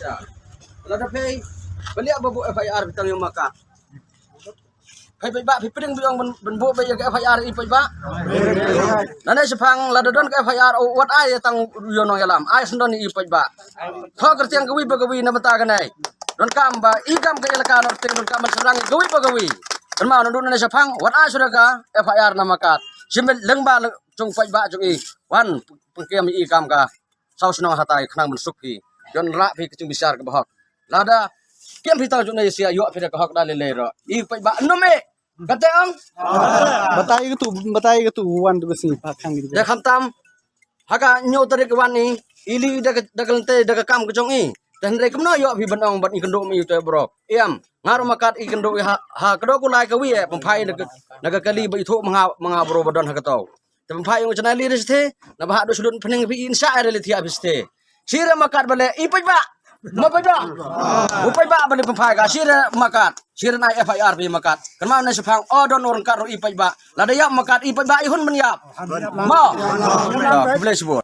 Ya. Lada pay. Bali ababu FIR bitang yung maka. Hay ba pipiding biang benbu ba yung FIR ipoy ba? Nanay sepang lada don ka FIR o what ay tang yono yalam. Ay sundon ni ipoy ba. Tho kerti ang gawi ba gawi na mata kanay. Don kamba igam ka ilakan or ting don kaman serang gawi ba gawi. Kan mau nundun na sepang what ay sudah ka FIR na makat. Simbel lengba chung pay ba chung i. Wan pengkiam ikam ka. Saus nang hatay kanang mensukhi. Yon ra pi kecung besar ke bahok. Lada kiam hitang juk na sia yo pi ka hok dalile ro. I pay ba no me. Kate ang बताइए तू वन बस पाखang gitu. ya khamtam haka nyo tarik wan ni ili dagalante daga kam kecong i. Dan rek kemno yo pi benong ban ikendo mi to bro. Iam ngaru makat ikendo ha kedo ku lai ka wi pempai naga kali ba itu mga bro badon ha katau. Pempai yung chana li reste na ba do sudun pening pi insya are li thia biste. Sira makat bale ipaj ba. Mapay ba? Upay ba bali pempai ka sira makat. Sira na FIR pi makat. Kan mau na sepang don orang karo ipaj ba. Lada ya makat ipaj ba ihun menyap. Mo. Boleh sebut.